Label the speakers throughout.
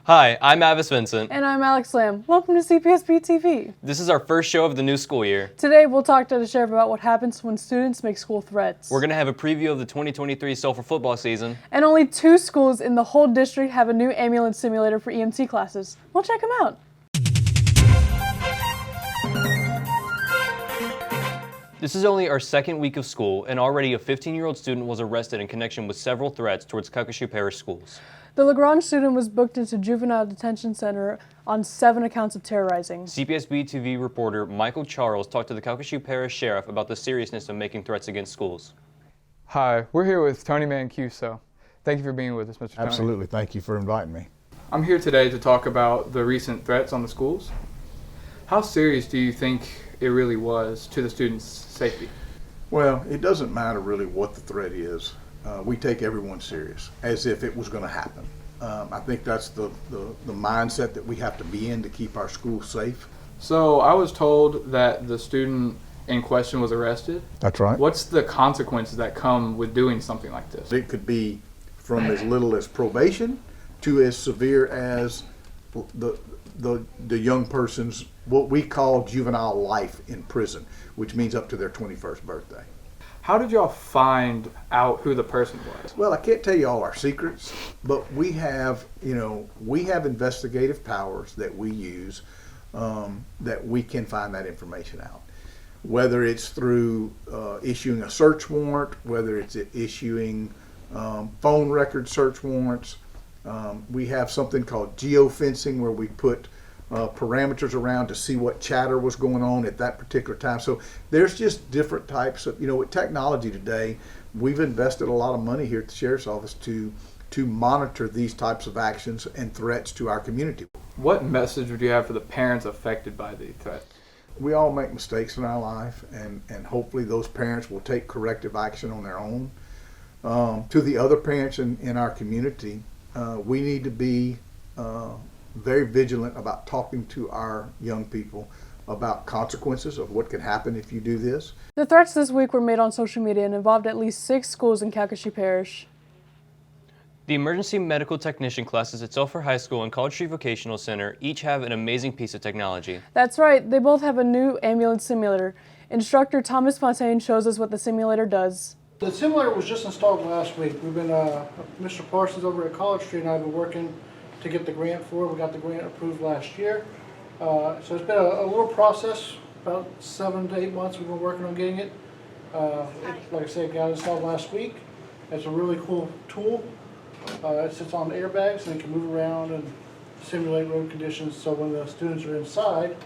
Speaker 1: Hi, I'm Avis Vincent.
Speaker 2: And I'm Alex Lamb. Welcome to CPSB-TV.
Speaker 1: This is our first show of the new school year.
Speaker 2: Today we'll talk to the sheriff about what happens when students make school threats.
Speaker 1: We're going to have a preview of the 2023 Sulphur football season.
Speaker 2: And only 2 schools in the whole district have a new ambulance simulator for EMT classes. We'll check them out.
Speaker 1: This is only our second week of school, and already a 15-year-old student was arrested in connection with several threats towards Calcasieu Parish schools.
Speaker 2: The LaGrange student was booked into juvenile detention center on 7 accounts of terrorizing.
Speaker 1: CPSB-TV reporter Michael Charles talked to the Calcasieu Parish Sheriff about the seriousness of making threats against schools.
Speaker 3: Hi, we're here with Tony Mancuso. Thank you for being with us, Mr. Tony.
Speaker 4: Absolutely. Thank you for inviting me.
Speaker 3: I'm here today to talk about the recent threats on the schools. How serious do you think it really was to the students' safety?
Speaker 4: Well, it doesn't matter really what the threat is. We take everyone serious, as if it was going to happen. I think that's the mindset that we have to be in to keep our schools safe.
Speaker 3: So I was told that the student in question was arrested.
Speaker 4: That's right.
Speaker 3: What's the consequences that come with doing something like this?
Speaker 4: It could be from as little as probation to as severe as the young person's, what we call juvenile life in prison, which means up to their 21st birthday.
Speaker 3: How did y'all find out who the person was?
Speaker 4: Well, I can't tell you all our secrets, but we have investigative powers that we use that we can find that information out. Whether it's through issuing a search warrant, whether it's issuing phone record search warrants. We have something called geofencing where we put parameters around to see what chatter was going on at that particular time. So there's just different types of, with technology today, we've invested a lot of money here at the Sheriff's Office to monitor these types of actions and threats to our community.
Speaker 3: What message would you have for the parents affected by the threat?
Speaker 4: We all make mistakes in our life, and hopefully those parents will take corrective action on their own. To the other parents in our community, we need to be very vigilant about talking to our young people about consequences of what can happen if you do this.
Speaker 2: The threats this week were made on social media and involved at least 6 schools in Calcasieu Parish.
Speaker 1: The emergency medical technician classes at Sulphur High School and College Street Vocational Center each have an amazing piece of technology. That's
Speaker 2: right, they both have a new ambulance simulator. Instructor Thomas Fontaine shows us what the simulator does.
Speaker 5: The simulator was just installed last week. We've been, Mr. Parsons over at College Street and I have been working to get the grant for it. We got the grant approved last year. So it's been a little process, about 7 to 8 months we've been working on getting it. Like I said, it got installed last week. It's a really cool tool. It sits on airbags and it can move around and simulate road conditions, so when the students are inside,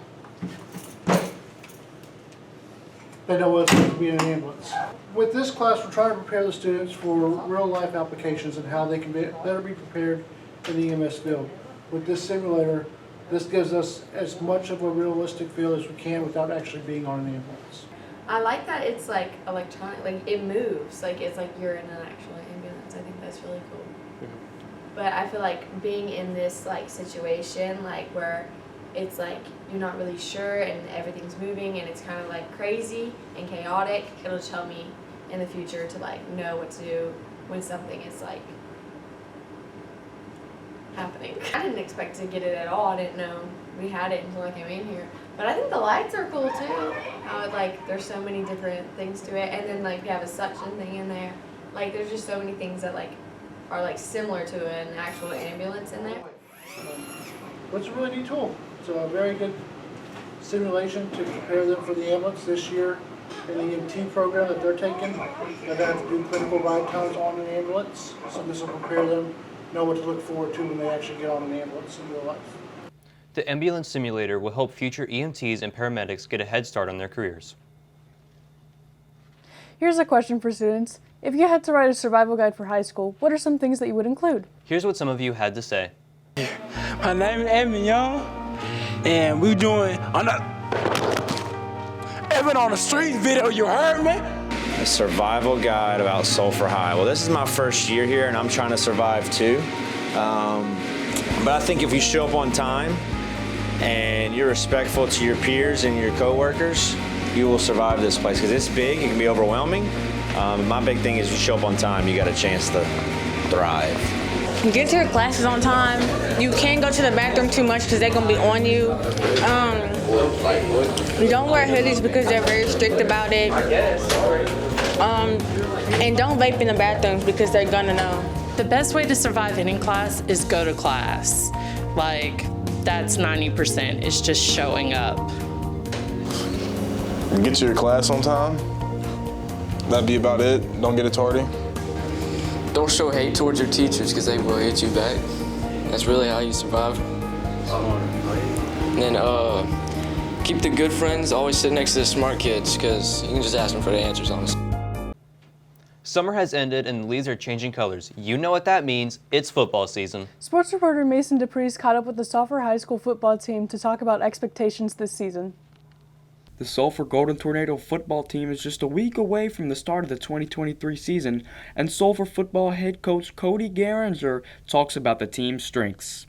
Speaker 5: they know what it's like to be in an ambulance. With this class, we're trying to prepare the students for real-life applications and how they can better be prepared in the EMS field. With this simulator, this gives us as much of a realistic feel as we can without actually being on an ambulance.
Speaker 6: I like that it's like electronic, like it moves, like it's like you're in an actual ambulance. I think that's really cool. But I feel like being in this like situation, like where it's like you're not really sure and everything's moving and it's kind of like crazy and chaotic, it'll tell me in the future to like know what to do when something is like happening. I didn't expect to get it at all. I didn't know we had it until I came in here. But I think the lights are cool too. How it, like there's so many different things to it, and then like you have a suction thing in there. Like there's just so many things that like are like similar to an actual ambulance in there.
Speaker 5: It's a really neat tool. It's a very good simulation to prepare them for the ambulance this year in the EMT program that they're taking. They're going to have to do clinical ride times on an ambulance, so this will prepare them, know what to look forward to when they actually get on an ambulance in real life.
Speaker 1: The ambulance simulator will help future EMTs and paramedics get a head start on their careers.
Speaker 2: Here's a question for students. If you had to write a survival guide for high school, what are some things that you would include?
Speaker 1: Here's what some of you had to say.
Speaker 7: My name is Edmund, and we doing Edmund on the street video, you heard me?
Speaker 8: A survival guide about Sulphur High. Well, this is my first year here and I'm trying to survive too. But I think if you show up on time and you're respectful to your peers and your coworkers, you will survive this place because it's big, it can be overwhelming. My big thing is you show up on time, you got a chance to thrive.
Speaker 9: Get to your classes on time. You can't go to the bathroom too much because they're going to be on you. Don't wear hoodies because they're very strict about it. And don't vape in the bathrooms because they're going to know.
Speaker 10: The best way to survive any class is go to class. Like, that's 90%. It's just showing up.
Speaker 11: Get to your class on time. That'd be about it. Don't get a tardy.
Speaker 12: Don't show hate towards your teachers because they will hate you back. That's really how you survive. And then keep the good friends, always sit next to the smart kids because you can just ask them for the answers, honestly.
Speaker 1: Summer has ended and the leaves are changing colors. You know what that means. It's football season.
Speaker 2: Sports reporter Mason DePriest caught up with the Sulphur High School football team to talk about expectations this season.
Speaker 13: The Sulphur Golden Tornado football team is just a week away from the start of the 2023 season, and Sulphur football head coach Cody Garinger talks about the team's strengths.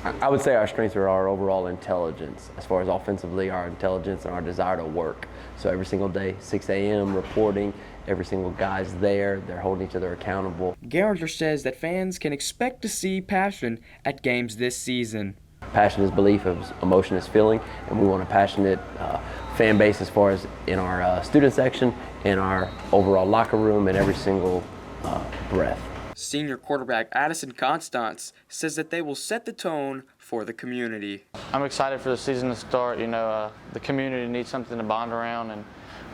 Speaker 14: I would say our strengths are our overall intelligence. As far as offensively, our intelligence and our desire to work. So every single day, 6 a.m. reporting, every single guy's there, they're holding each other accountable.
Speaker 13: Garinger says that fans can expect to see passion at games this season.
Speaker 14: Passion is belief, emotion is feeling, and we want a passionate fan base as far as in our student section, in our overall locker room, and every single breath.
Speaker 13: Senior quarterback Addison Constance says that they will set the tone for the community.
Speaker 15: I'm excited for the season to start. You know, the community needs something to bond around, and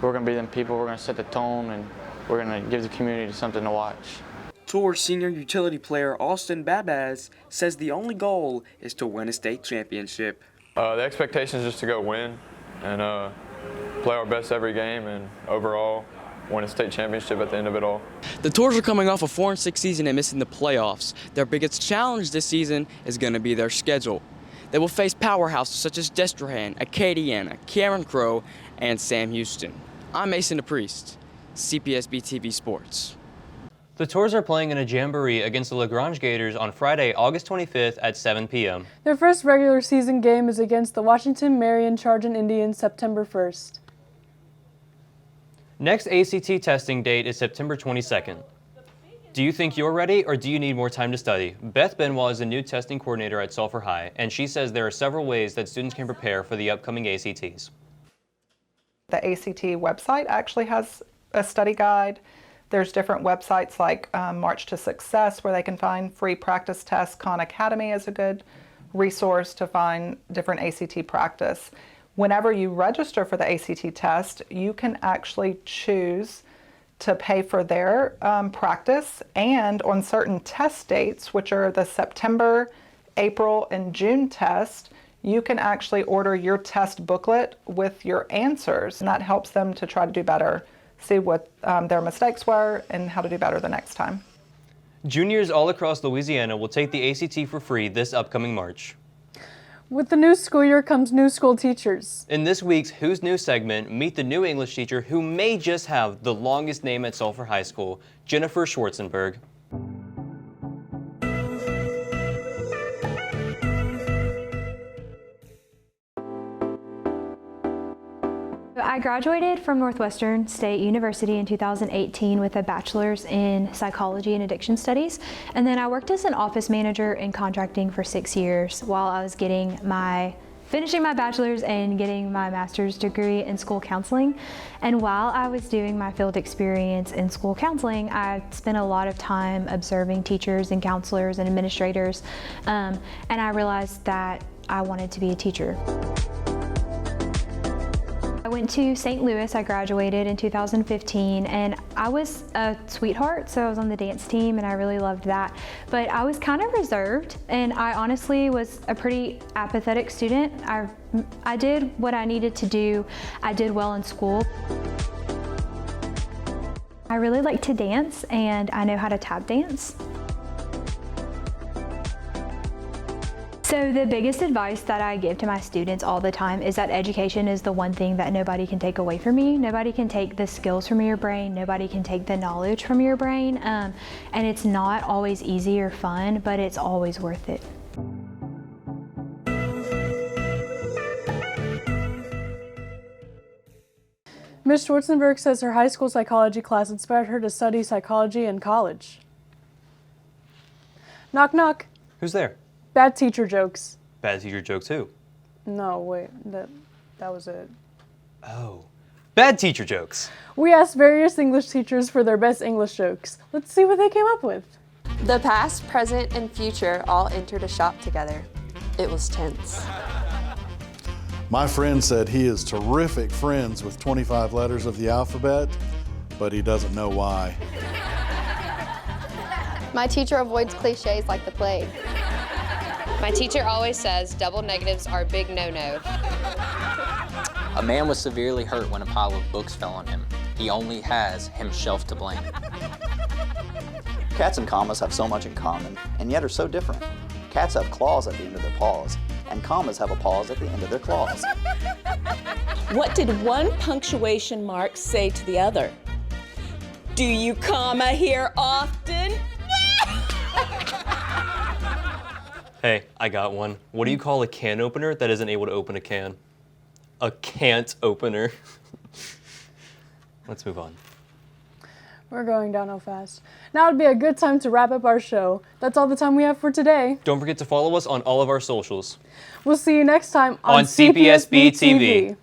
Speaker 15: we're going to be them people. We're going to set the tone, and we're going to give the community something to watch.
Speaker 13: Tour senior utility player Austin Babaz says the only goal is to win a state championship.
Speaker 16: The expectation is just to go win and play our best every game and overall win a state championship at the end of it all.
Speaker 13: The Tours are coming off a 4-6 season and missing the playoffs. Their biggest challenge this season is going to be their schedule. They will face powerhouses such as Destrehan, Acadiana, Karen Crow, and Sam Houston. I'm Mason DePriest, CPSB-TV Sports.
Speaker 1: The Tours are playing in a jamboree against the Lagrange Gators on Friday, August 25th at 7 p.m.
Speaker 2: Their first regular season game is against the Washington Marion Chardon Indians September 1st.
Speaker 1: Next ACT testing date is September 22nd. Do you think you're ready or do you need more time to study? Beth Benoit is the new testing coordinator at Sulphur High, and she says there are several ways that students can prepare for the upcoming ACTs.
Speaker 17: The ACT website actually has a study guide. There's different websites like March to Success where they can find free practice tests. Khan Academy is a good resource to find different ACT practice. Whenever you register for the ACT test, you can actually choose to pay for their practice, and on certain test dates, which are the September, April, and June test, you can actually order your test booklet with your answers, and that helps them to try to do better, see what their mistakes were, and how to do better the next time.
Speaker 1: Juniors all across Louisiana will take the ACT for free this upcoming March.
Speaker 2: With the new school year comes new school teachers.
Speaker 1: In this week's Who's New segment, meet the new English teacher who may just have the longest name at Sulphur High School, Jennifer Schwartzenburg.
Speaker 18: I graduated from Northwestern State University in 2018 with a bachelor's in psychology and addiction studies, and then I worked as an office manager in contracting for 6 years while I was finishing my bachelor's and getting my master's degree in school counseling. And while I was doing my field experience in school counseling, I spent a lot of time observing teachers and counselors and administrators, and I realized that I wanted to be a teacher. I went to St. Louis. I graduated in 2015, and I was a sweetheart, so I was on the dance team and I really loved that. But I was kind of reserved, and I honestly was a pretty apathetic student. I did what I needed to do. I did well in school. I really like to dance, and I know how to tap dance. So the biggest advice that I give to my students all the time is that education is the one thing that nobody can take away from you. Nobody can take the skills from your brain. Nobody can take the knowledge from your brain. And it's not always easy or fun, but it's always worth it.
Speaker 2: Ms. Schwartzenburg says her high school psychology class inspired her to study psychology in college. Knock, knock.
Speaker 1: Who's there?
Speaker 2: Bad teacher jokes.
Speaker 1: Bad teacher jokes who?
Speaker 2: No, wait, that was it.
Speaker 1: Oh. Bad teacher jokes.
Speaker 2: We asked various English teachers for their best English jokes. Let's see what they came up with.
Speaker 19: The past, present, and future all entered a shop together. It was tense.
Speaker 20: My friend said he is terrific friends with 25 letters of the alphabet, but he doesn't know why.
Speaker 21: My teacher avoids cliches like the plague.
Speaker 22: My teacher always says double negatives are a big no-no.
Speaker 23: A man was severely hurt when a pile of books fell on him. He only has himself to blame.
Speaker 24: Cats and commas have so much in common, and yet are so different. Cats have claws at the end of their paws, and commas have a pause at the end of their claws.
Speaker 25: What did one punctuation mark say to the other? Do you comma here often?
Speaker 1: Hey, I got one. What do you call a can opener that isn't able to open a can? A can't opener. Let's move on.
Speaker 2: We're going downhill fast. Now would be a good time to wrap up our show. That's all the time we have for today.
Speaker 1: Don't forget to follow us on all of our socials.
Speaker 2: We'll see you next time
Speaker 1: on CPSB-TV.